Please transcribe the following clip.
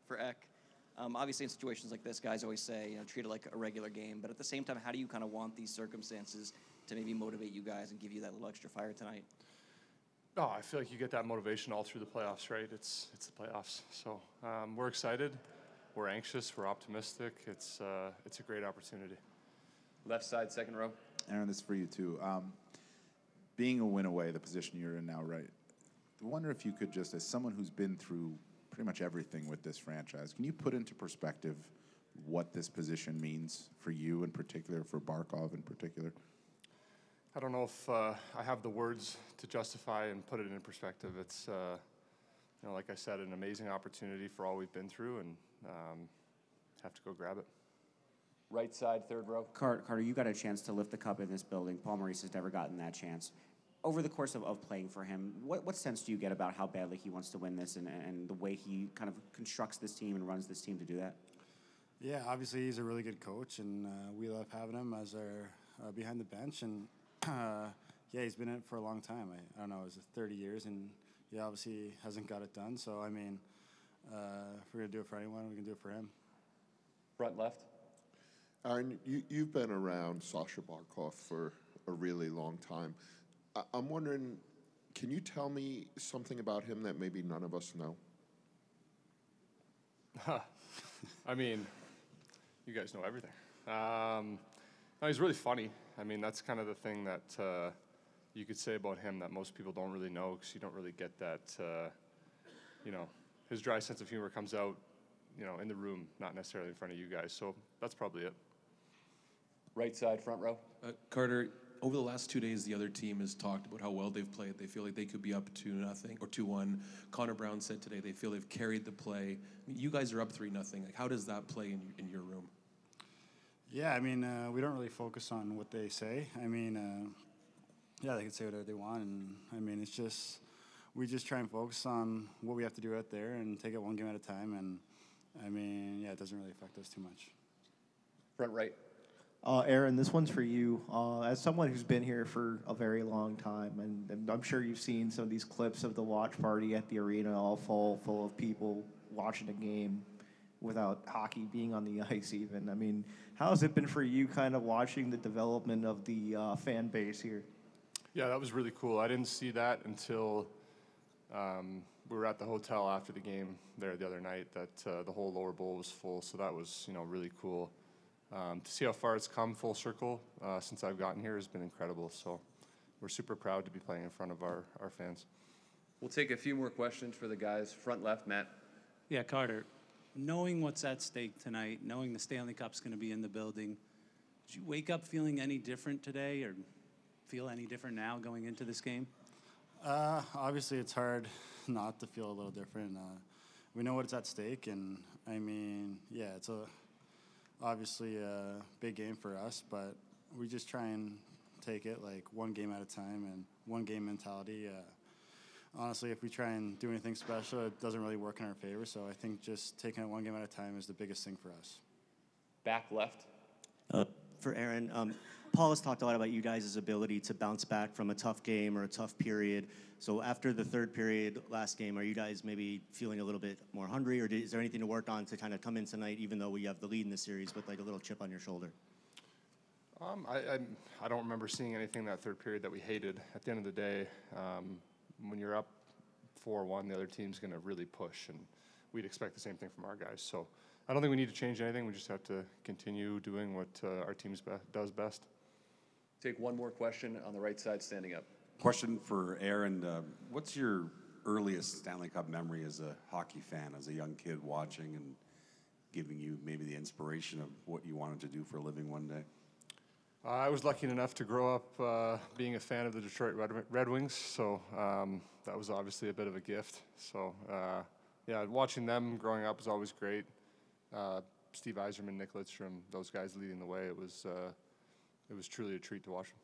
for Ek. Obviously, in situations like this, guys always say, treat it like a regular game. But at the same time, how do you kind of want these circumstances to maybe motivate you guys and give you that little extra fire tonight? Oh, I feel like you get that motivation all through the playoffs, right? It's the playoffs. So we're excited, we're anxious, we're optimistic. It's a great opportunity. Left side, second row. Aaron, this is for you too. Being a win away, the position you're in now, right? I wonder if you could just, as someone who's been through pretty much everything with this franchise, can you put into perspective what this position means for you in particular, for Barkov in particular? I don't know if I have the words to justify and put it in perspective. It's, like I said, an amazing opportunity for all we've been through, and have to go grab it. Right side, third row. Carter, you got a chance to lift the cup in this building. Paul Maurice has never gotten that chance. Over the course of playing for him, what sense do you get about how badly he wants to win this and the way he kind of constructs this team and runs this team to do that? Yeah, obviously he's a really good coach, and we love having him as our behind the bench. And yeah, he's been in it for a long time. I don't know, is it 30 years? And he obviously hasn't got it done. So, I mean, if we're going to do it for anyone, we can do it for him. Front left. Aaron, you've been around Sasha Barkov for a really long time. I'm wondering, can you tell me something about him that maybe none of us know? I mean, you guys know everything. No, he's really funny. I mean, that's kind of the thing that you could say about him that most people don't really know, because you don't really get that, his dry sense of humor comes out, in the room, not necessarily in front of you guys. So that's probably it. Right side, front row. Carter, over the last 2 days, the other team has talked about how well they've played. They feel like they could be up 2-0 or 2-1. Connor Brown said today they feel they've carried the play. I mean, you guys are up 3-0. Like, how does that play in your room? Yeah, I mean, we don't really focus on what they say. I mean, yeah, they can say whatever they want, and I mean, it's just we just try and focus on what we have to do out there and take it one game at a time. And I mean, yeah, it doesn't really affect us too much. Front right. Aaron, this one's for you. As someone who's been here for a very long time, and I'm sure you've seen some of these clips of the watch party at the arena, all full of people watching a game without hockey being on the ice even. I mean, how has it been for you kind of watching the development of the fan base here? Yeah, that was really cool. I didn't see that until we were at the hotel after the game there the other night, that the whole lower bowl was full. So that was, really cool. To see how far it's come full circle since I've gotten here has been incredible. So we're super proud to be playing in front of our fans. We'll take a few more questions for the guys. Front left, Matt. Yeah, Carter, knowing what's at stake tonight, knowing the Stanley Cup's going to be in the building, did you wake up feeling any different today, or feel any different now going into this game? Obviously, it's hard not to feel a little different. We know what's at stake, and I mean, yeah, it's obviously a big game for us, but we just try and take it like one game at a time and one game mentality. Honestly, if we try and do anything special, it doesn't really work in our favor. So I think just taking it one game at a time is the biggest thing for us. Back left. For Aaron, Paul has talked a lot about you guys' ability to bounce back from a tough game or a tough period. So after the third period last game, are you guys maybe feeling a little bit more hungry, or is there anything to work on to kind of come in tonight, even though we have the lead in the series, with like a little chip on your shoulder? I don't remember seeing anything in that third period that we hated. At the end of the day, when you're up 4-1, the other team's going to really push, and we'd expect the same thing from our guys. So I don't think we need to change anything. We just have to continue doing what our team does best. Take one more question on the right side, standing up. Question for Aaron. What's your earliest Stanley Cup memory as a hockey fan, as a young kid watching and giving you maybe the inspiration of what you wanted to do for a living one day? I was lucky enough to grow up being a fan of the Detroit Red Wings, so that was obviously a bit of a gift. So, yeah, watching them growing up was always great. Steve Yzerman, Nick Lidstrom, those guys leading the way, it was truly a treat to watch them.